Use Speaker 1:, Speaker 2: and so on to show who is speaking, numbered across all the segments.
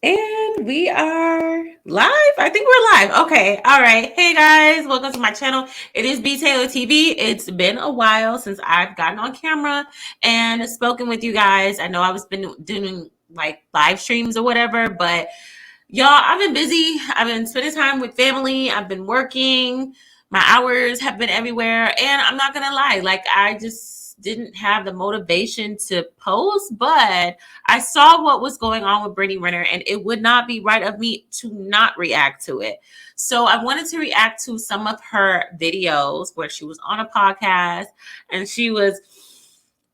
Speaker 1: And we are live. I think we're live. Okay. All right. Hey guys, welcome to my channel. It is BTaylor TV. It's been a while since I've gotten on camera and spoken with you guys. I know I was been doing like live streams or whatever, but y'all, I've been busy. I've been spending time with family. I've been working. My hours have been everywhere. And I'm not going to lie, like, I just didn't have the motivation to post, but I saw what was going on with Brittany Renner, and it would not be right of me to not react to it. So I wanted to react to some of her videos where she was on a podcast and she was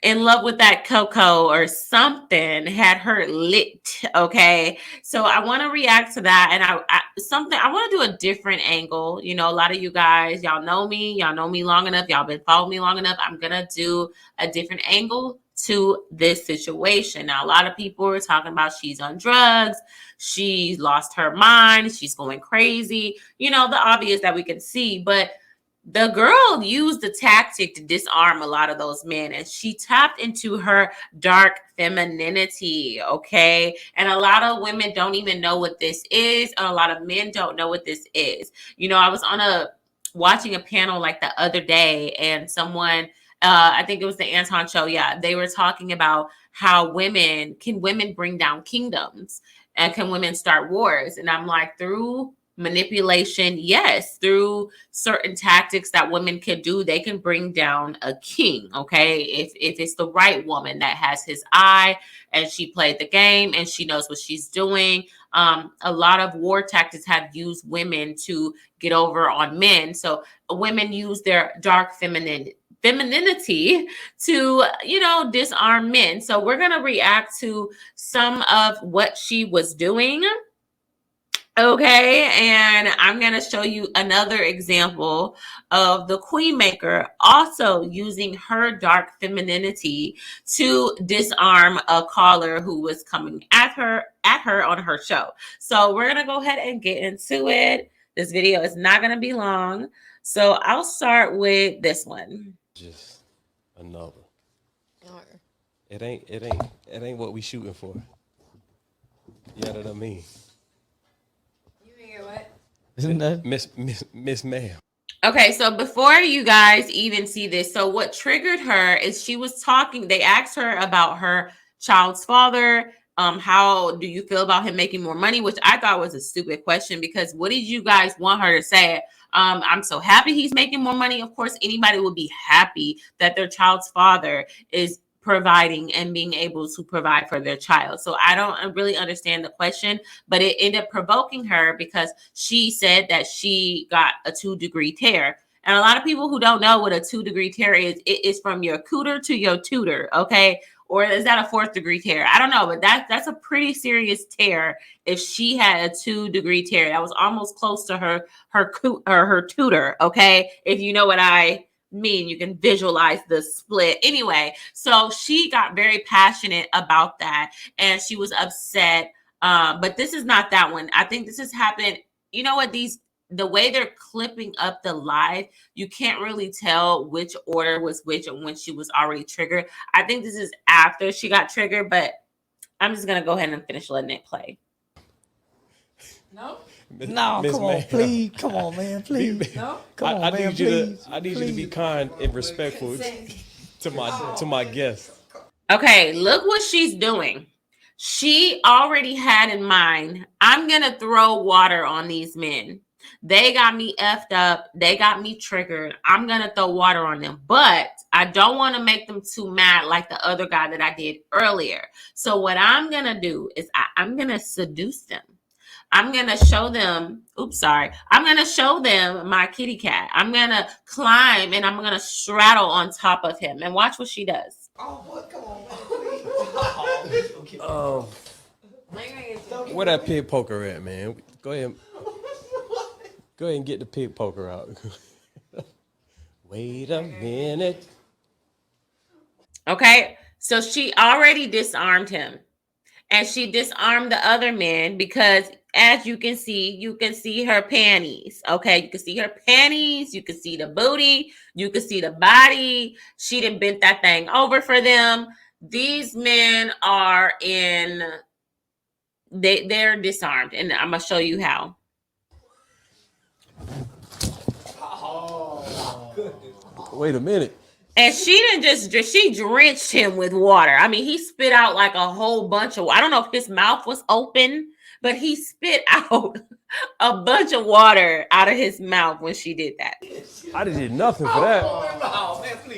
Speaker 1: in love with that cocoa or something, had her lit. Okay, so I want to react to that, and I want to do a different angle. You know, a lot of you guys, y'all know me long enough, y'all been following me long enough. I'm gonna do a different angle to this situation. Now, a lot of people are talking about she's on drugs, she lost her mind, she's going crazy, you know, the obvious that we can see. But the girl used the tactic to disarm a lot of those men, and she tapped into her dark femininity. Okay. And a lot of women don't even know what this is, and a lot of men don't know what this is. You know, I was watching a panel like the other day, and someone, I think it was the Anton show. Yeah. They were talking about how women bring down kingdoms, and can women start wars? And I'm like, through manipulation, yes, through certain tactics that women can do, they can bring down a king. Okay, if it's the right woman that has his eye and she played the game and she knows what she's doing. A lot of war tactics have used women to get over on men. So women use their dark femininity to, you know, disarm men. So we're going to react to some of what she was doing. Okay, and I'm going to show you another example of the Queen Maker also using her dark femininity to disarm a caller who was coming at her on her show. So we're going to go ahead and get into it. This video is not going to be long. So I'll start with this one.
Speaker 2: Just another. It ain't what we shooting for. You know what I mean?
Speaker 3: What?
Speaker 2: Isn't that Miss Ma'am?
Speaker 1: Okay, so before you guys even see this, so what triggered her is she was talking. They asked her about her child's father. How do you feel about him making more money? Which I thought was a stupid question, because what did you guys want her to say? I'm so happy he's making more money. Of course, anybody would be happy that their child's father is providing and being able to provide for their child. So I don't really understand the question, but it ended up provoking her because she said that she got a 2-degree tear. And a lot of people who don't know what a 2-degree tear is, it is from your cooter to your tutor. Okay. Or is that a 4th-degree tear? I don't know, but that's a pretty serious tear. If she had a 2-degree tear, that was almost close to her tutor. Okay. If you know what I mean, you can visualize the split. Anyway, so she got very passionate about that, and she was upset. But this is not that one. I think this has happened. You know what? The way they're clipping up the live, you can't really tell which order was which and when she was already triggered. I think this is after she got triggered, but I'm just gonna go ahead and finish letting it play.
Speaker 3: No.
Speaker 2: No,
Speaker 4: come on, please. Come on, man, please.
Speaker 3: No.
Speaker 4: Come on,
Speaker 2: I
Speaker 4: man,
Speaker 2: need you
Speaker 4: please.
Speaker 2: I need you to be kind and respectful to my guests.
Speaker 1: Okay, look what she's doing. She already had in mind, I'm gonna throw water on these men. They got me effed up. They got me triggered. I'm gonna throw water on them, but I don't want to make them too mad like the other guy that I did earlier. So what I'm gonna do is I'm gonna seduce them. I'm going to show them, I'm going to show them my kitty cat. I'm going to climb and I'm going to straddle on top of him, and watch what she does.
Speaker 4: Oh, boy, come on, man.
Speaker 2: Where that pig poker at, man? Go ahead and get the pig poker out. Wait a minute.
Speaker 1: Okay, so she already disarmed him, and she disarmed the other men because, as you can see her panties. Okay, you can see her panties, you can see the booty, you can see the body. She done bent that thing over for them. These men are in they're disarmed, and I'm gonna show you how.
Speaker 2: Wait a minute.
Speaker 1: And she she drenched him with water. I mean, he spit out like a whole bunch of, I don't know if his mouth was open, but he spit out a bunch of water out of his mouth when she did that.
Speaker 2: I did nothing for that.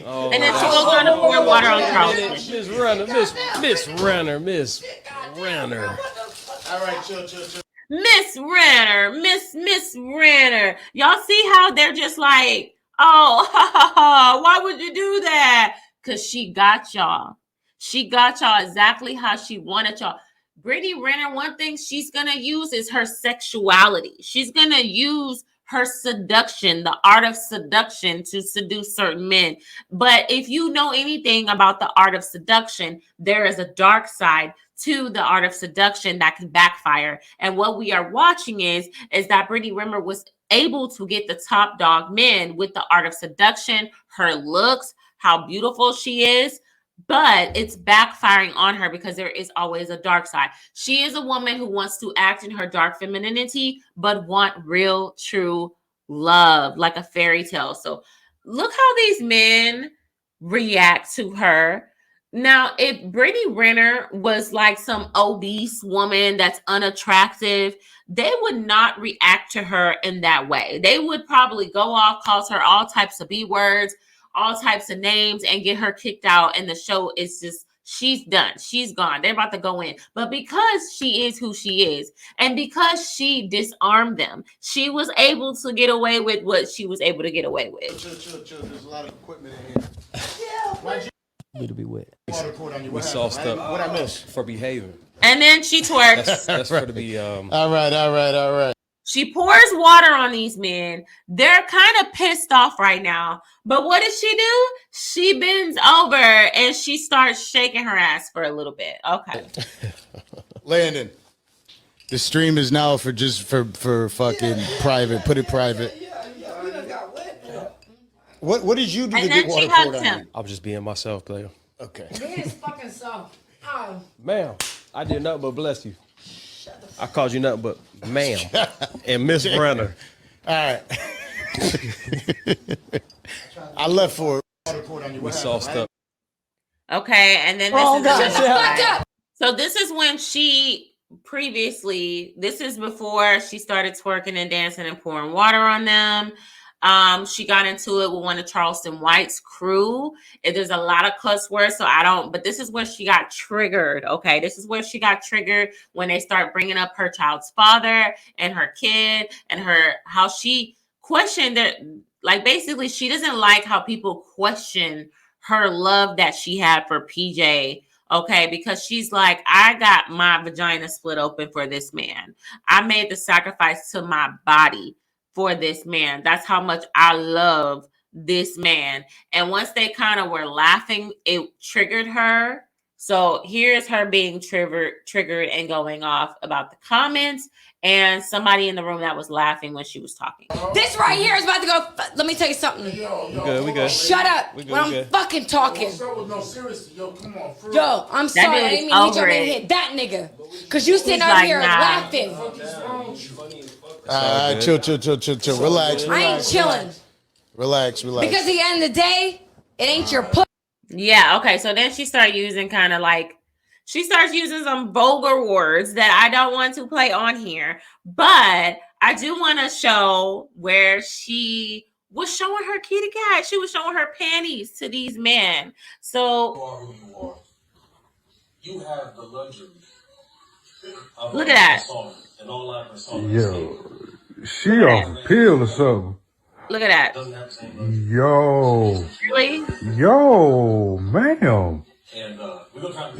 Speaker 1: And then she goes on to pour water on Charleston.
Speaker 2: Miss Renner.
Speaker 5: All right, chill.
Speaker 1: Miss Renner. Y'all see how they're just like, oh, why would you do that? Because she got y'all. She got y'all exactly how she wanted y'all. Brittany Renner, one thing she's going to use is her sexuality. She's going to use her seduction, the art of seduction, to seduce certain men. But if you know anything about the art of seduction, there is a dark side to the art of seduction that can backfire. And what we are watching is that Brittany Renner was able to get the top dog men with the art of seduction, her looks, how beautiful she is. But it's backfiring on her because there is always a dark side. She is a woman who wants to act in her dark femininity, but want real, true love, like a fairy tale. So look how these men react to her. Now, if Brittany Renner was like some obese woman that's unattractive, they would not react to her in that way. They would probably go off, call her all types of B words, all types of names, and get her kicked out. And the show is just, she's done. She's gone. They're about to go in. But because she is who she is, and because she disarmed them, she was able to get away with what she was able to get away with.
Speaker 5: Chill. There's a lot of equipment in here. Yeah.
Speaker 2: Me to be wet.
Speaker 5: We sauced up. What I miss? For behavior.
Speaker 1: And then she twerks.
Speaker 2: That's for to be.
Speaker 5: All right.
Speaker 1: She pours water on these men. They're kind of pissed off right now. But what does she do? She bends over and she starts shaking her ass for a little bit. Okay.
Speaker 5: Landon, the stream is now for fucking private. Put it private. What did you do
Speaker 1: and
Speaker 5: to
Speaker 1: then
Speaker 5: get water
Speaker 1: she
Speaker 5: poured
Speaker 1: hugs
Speaker 5: on
Speaker 1: him.
Speaker 2: I was just being myself, player.
Speaker 5: Okay.
Speaker 3: Man, it's fucking soft. Oh.
Speaker 2: Ma'am, I did nothing but bless you. I called you nothing but ma'am and Miss Renner.
Speaker 5: All right. I left for
Speaker 2: We sauced up.
Speaker 1: Okay, and then so this is when she previously, this is before she started twerking and dancing and pouring water on them. She got into it with one of Charleston White's crew. There's a lot of cuss words, but this is where she got triggered. Okay, this is where she got triggered when they start bringing up her child's father and her kid and how she questioned that. Like, basically, she doesn't like how people question her love that she had for PJ. Okay, because she's like, I got my vagina split open for this man. I made the sacrifice to my body for this man. That's how much I love this man. And once they kind of were laughing, it triggered her. So here's her being triggered and going off about the comments and somebody in the room that was laughing when she was talking.
Speaker 3: This right here is about to go. Let me tell you something.
Speaker 2: We good.
Speaker 3: Shut up when I'm fucking talking.
Speaker 5: No, seriously, come on.
Speaker 3: Yo, I'm sorry. I didn't mean to jump in and hit that nigga. Because you sitting out here laughing. Chill. Relax.
Speaker 5: I
Speaker 3: ain't chilling.
Speaker 5: Relax.
Speaker 3: Because at the end of the day, it ain't your pussy.
Speaker 1: Yeah, okay. So then she starts using some vulgar words that I don't want to play on here. But I do want to show where she was showing her kitty cat. She was showing her panties to these men. So
Speaker 6: you are who you are. You have the luxury.
Speaker 1: Look at that.
Speaker 7: Yo, she off a pill or something.
Speaker 1: Look at that.
Speaker 7: Yo.
Speaker 1: Really?
Speaker 7: Yo, ma'am.
Speaker 6: And we're gonna try to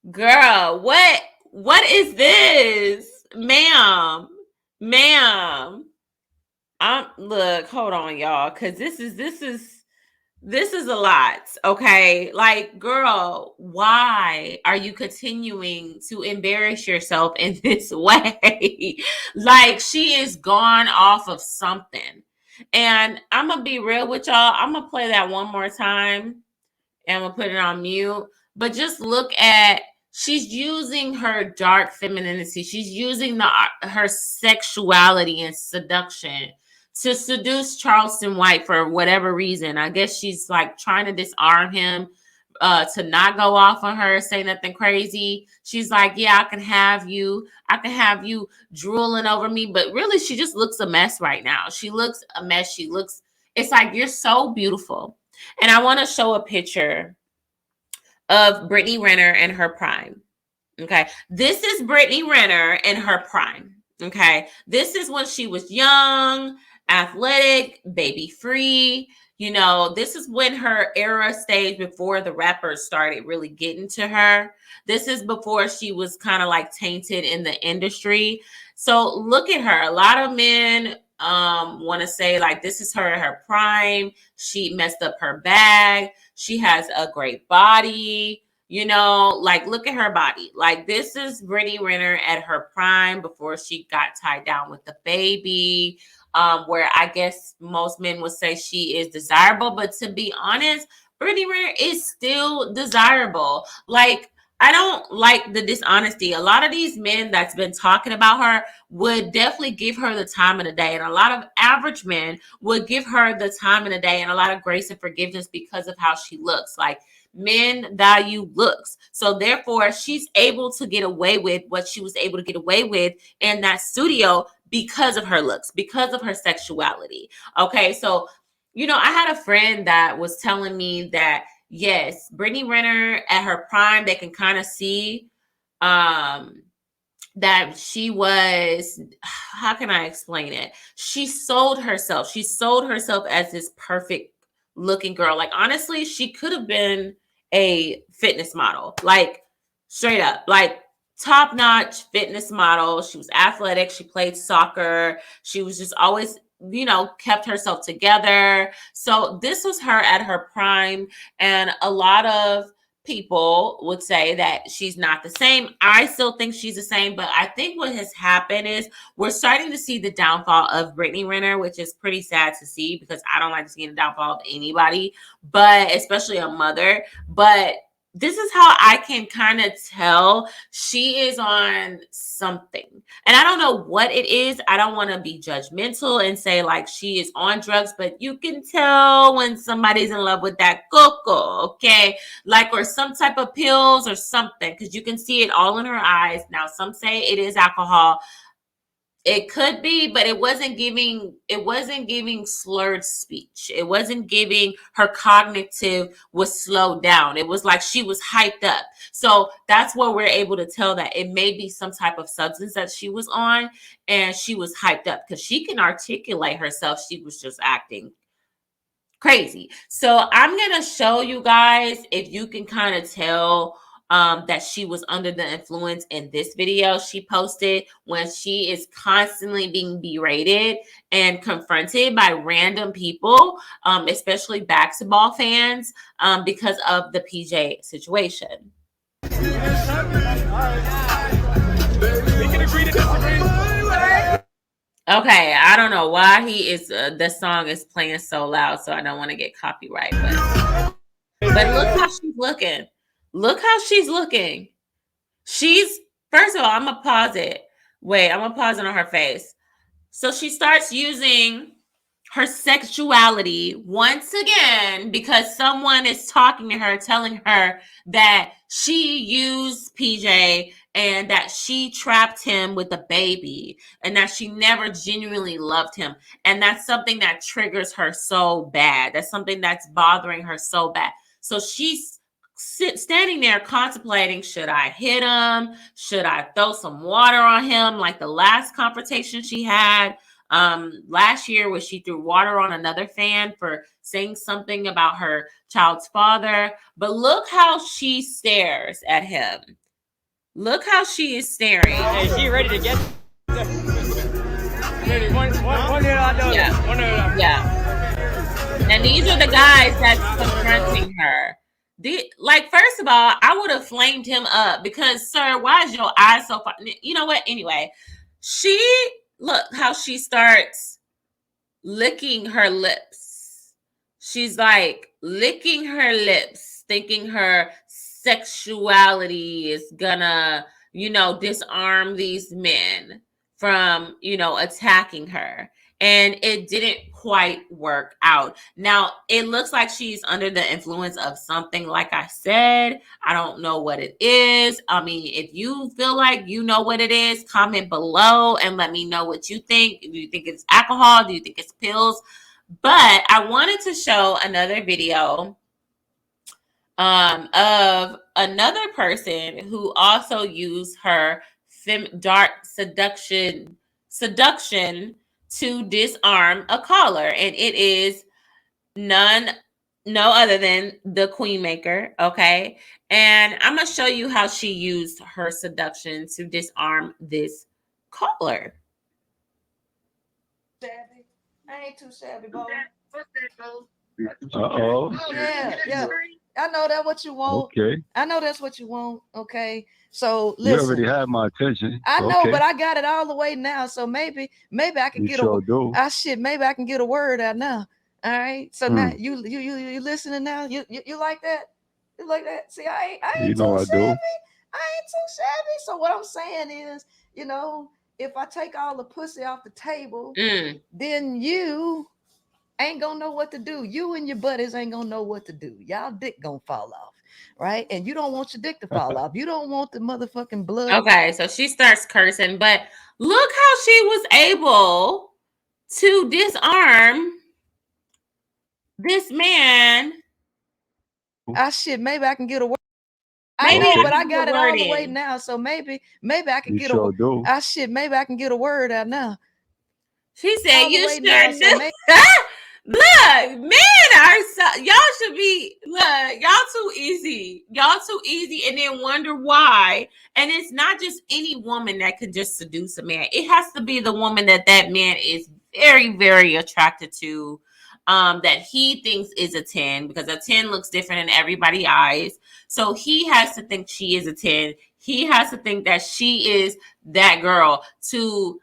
Speaker 1: Girl, what is this? Ma'am. Look, hold on, y'all, because this is a lot, okay? Like, girl, why are you continuing to embarrass yourself in this way? Like, she is gone off of something. And I'm going to be real with y'all. I'm going to play that one more time. And I'm going to put it on mute. But just look at, she's using her dark femininity. She's using her sexuality and seduction to seduce Charleston White for whatever reason. I guess she's like trying to disarm him, to not go off on her, say nothing crazy. She's like, yeah, I can have you drooling over me. But really, she just looks a mess right now. She looks a mess. It's like, you're so beautiful. And I want to show a picture of Brittany Renner in her prime. Okay. This is Brittany Renner in her prime. Okay. This is when she was young, athletic, baby free. You know, this is when her era stage before the rappers started really getting to her. This is before she was kind of like tainted in the industry. So look at her. A lot of men want to say like, this is her at her prime. She messed up her bag. She has a great body. You know, like, look at her body. Like, this is Brittany Renner at her prime before she got tied down with the baby, where I guess most men would say she is desirable. But to be honest, Brittany Renner is still desirable. Like, I don't like the dishonesty. A lot of these men that's been talking about her would definitely give her the time of the day. And a lot of average men would give her the time of the day and a lot of grace and forgiveness because of how she looks. Like, men value looks. So therefore, she's able to get away with what she was able to get away with in that studio because of her looks, because of her sexuality. Okay. So, you know, I had a friend that was telling me that, yes, Brittany Renner at her prime, they can kind of see that she was, how can I explain it? She sold herself. She sold herself as this perfect looking girl. Like, honestly, she could have been a fitness model, like straight up, like top-notch fitness model. She was athletic. She played soccer. She was just always, you know, kept herself together. So this was her at her prime. And a lot of people would say that she's not the same. I still think she's the same, but I think what has happened is we're starting to see the downfall of Brittany Renner, which is pretty sad to see because I don't like seeing the downfall of anybody, but especially a mother. But this is how I can kind of tell she is on something. And I don't know what it is. I don't want to be judgmental and say like she is on drugs, but you can tell when somebody's in love with that cocoa, okay? Like, or some type of pills or something, because you can see it all in her eyes. Now, some say it is alcohol. It could be, but it wasn't giving slurred speech. It wasn't giving, her cognitive was slowed down. It was like she was hyped up. So that's where we're able to tell that it may be some type of substance that she was on and she was hyped up because she can articulate herself. She was just acting crazy. So I'm going to show you guys if you can kind of tell that she was under the influence in this video she posted when she is constantly being berated and confronted by random people, especially basketball fans, because of the PJ situation. We can agree to disagree. Okay, I don't know why he is. The song is playing so loud, so I don't want to get copyright. But look how she's looking. Look how she's looking. She's, first of all, I'm gonna pause it. Wait, I'm gonna pause it on her face. So she starts using her sexuality once again because someone is talking to her, telling her that she used PJ and that she trapped him with a baby and that she never genuinely loved him. And that's something that triggers her so bad. That's something that's bothering her so bad. So she's standing there contemplating, should I hit him? Should I throw some water on him? Like the last confrontation she had last year where she threw water on another fan for saying something about her child's father. But look how she stares at him. Look how she is staring.
Speaker 8: Hey, she ready to get ready. One
Speaker 1: yeah. And these are the guys that's confronting her. Like, first of all, I would have flamed him up because, sir, why is your eyes so far? You know what? Anyway, look how she starts licking her lips. She's like licking her lips thinking her sexuality is gonna, disarm these men from, attacking her. And it didn't quite work out. Now, it looks like she's under the influence of something, like I said. I don't know what it is. I mean, if you feel like you know what it is, comment below and let me know what you think. Do you think it's alcohol? Do you think it's pills? But I wanted to show another video of another person who also used her dark seduction to disarm a caller, and it is no other than the Queen Maker. Okay, and I'm gonna show you how she used her seduction to disarm this caller.
Speaker 8: I ain't too shabby, boy.
Speaker 7: Uh-oh.
Speaker 8: Yeah. I know that's what you want.
Speaker 7: Okay.
Speaker 8: I know that's what you want. Okay. So
Speaker 7: You
Speaker 8: listen.
Speaker 7: already have my attention.
Speaker 8: I know,
Speaker 7: Okay.
Speaker 8: but I got it all the way now. So maybe I can
Speaker 7: You
Speaker 8: get
Speaker 7: sure do.
Speaker 8: maybe I can get a word out now. All right. So now
Speaker 7: Hmm.
Speaker 8: you listening now? You like that? You like that? See, I ain't
Speaker 7: You know
Speaker 8: too
Speaker 7: I
Speaker 8: shabby.
Speaker 7: do.
Speaker 8: I ain't too shabby. So what I'm saying is, if I take all the pussy off the table, then you ain't gonna know what to do. You and your buddies ain't gonna know what to do. Y'all dick gonna fall off, right? And you don't want your dick to fall off. You don't want the motherfucking blood.
Speaker 1: Okay, so she starts cursing, but look how she was able to disarm this man.
Speaker 8: Maybe I can get a word.
Speaker 1: Maybe
Speaker 8: I know,
Speaker 1: I
Speaker 8: but
Speaker 1: can
Speaker 8: I
Speaker 1: get
Speaker 8: got
Speaker 1: a
Speaker 8: it all
Speaker 1: word
Speaker 8: the way
Speaker 1: in.
Speaker 8: now. So maybe I can
Speaker 7: You
Speaker 8: get
Speaker 7: sure do.
Speaker 8: maybe I can get a word out now.
Speaker 1: She said,
Speaker 8: All the
Speaker 1: "You
Speaker 8: way
Speaker 1: sure
Speaker 8: now, so
Speaker 1: do."
Speaker 8: maybe-
Speaker 1: Look, men are y'all should be y'all too easy. Y'all too easy, and then wonder why. And it's not just any woman that can just seduce a man. It has to be the woman that man is very, very attracted to. That he thinks is a 10, because a 10 looks different in everybody's eyes. So he has to think she is a 10. He has to think that she is that girl to,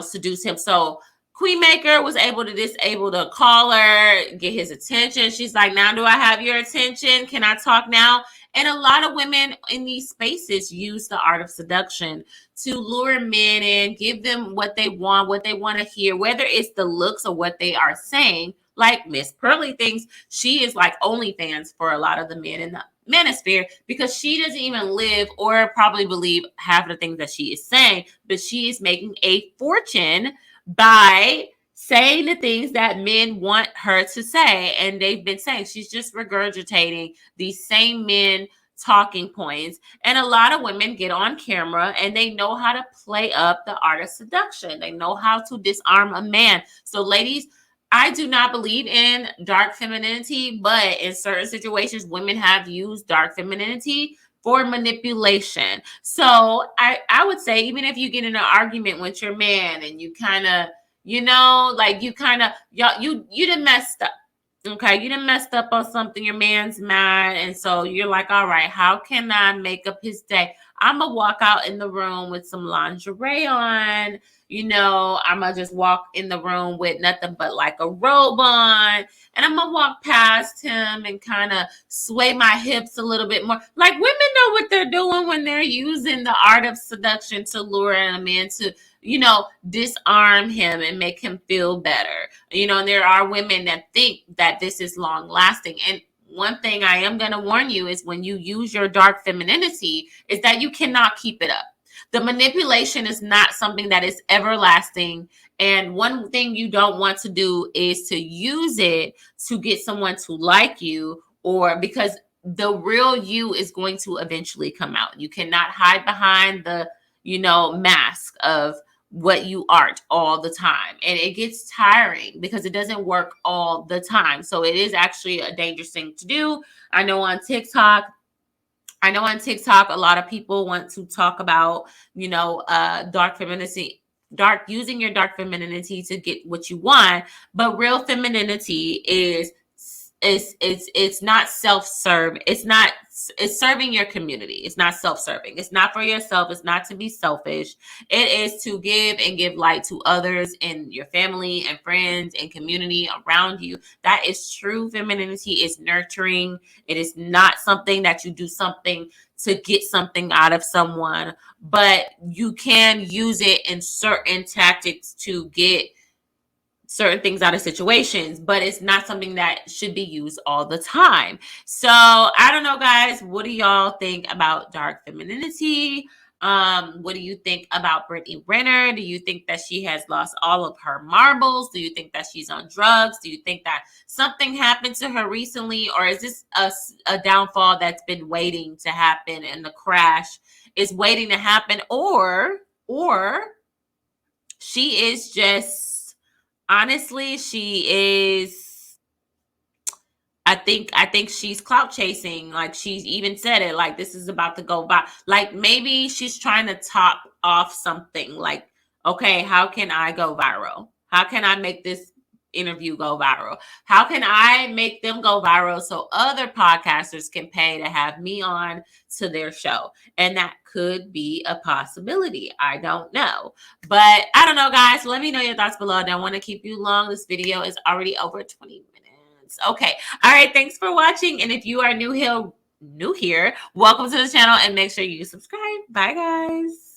Speaker 1: seduce him. So Queen Maker was able to disable the caller, get his attention. She's like, now do I have your attention? Can I talk now? And a lot of women in these spaces use the art of seduction to lure men in, give them what they want to hear, whether it's the looks or what they are saying. Like Miss Pearly thinks she is like OnlyFans for a lot of the men in the manosphere, because she doesn't even live or probably believe half the things that she is saying, but she is making a fortune by saying the things that men want her to say. And they've been saying she's just regurgitating these same men talking points. And a lot of women get on camera and they know how to play up the art of seduction. They know how to disarm a man. So ladies, I do not believe in dark femininity, but in certain situations, women have used dark femininity for manipulation. So I would say, even if you get in an argument with your man and you kind of, you done messed up. Okay, you done messed up on something, your man's mad, and so you're like, all right, how can I make up his day? I'm gonna walk out in the room with some lingerie on. I'm gonna just walk in the room with nothing but like a robe on, and I'm gonna walk past him and kind of sway my hips a little bit more. Like, women know what they're doing when they're using the art of seduction to lure in a man to, disarm him and make him feel better. And there are women that think that this is long lasting. And one thing I am going to warn you is, when you use your dark femininity, is that you cannot keep it up. The manipulation is not something that is everlasting. And one thing you don't want to do is to use it to get someone to like you, or because the real you is going to eventually come out. You cannot hide behind the, mask of what you aren't all the time. And it gets tiring because it doesn't work all the time. So it is actually a dangerous thing to do. I know on TikTok, a lot of people want to talk about, dark femininity, using your dark femininity to get what you want. But real femininity is it's not self-serve. It's serving your community. It's not self-serving. It's not for yourself. It's not to be selfish. It is to give and give light to others in your family and friends and community around you. That is true femininity. Is nurturing. It is not something that you do something to get something out of someone, but you can use it in certain tactics to get certain things out of situations, but it's not something that should be used all the time. So I don't know, guys. What do y'all think about dark femininity? What do you think about Brittany Renner? Do you think that she has lost all of her marbles? Do you think that she's on drugs? Do you think that something happened to her recently? Or is this a downfall that's been waiting to happen and the crash is waiting to happen? Or she is just, honestly, she is, I think she's clout chasing. Like, she's even said it, like, this is about to go by. Like, maybe she's trying to top off something. Like, okay, how can I go viral? How can I make this interview go viral? How can I make them go viral so other podcasters can pay to have me on to their show? And that could be a possibility. I don't know. But I don't know, guys. Let me know your thoughts below. I don't want to keep you long. This video is already over 20 minutes. Okay. All right. Thanks for watching. And if you are new here, welcome to the channel and make sure you subscribe. Bye, guys.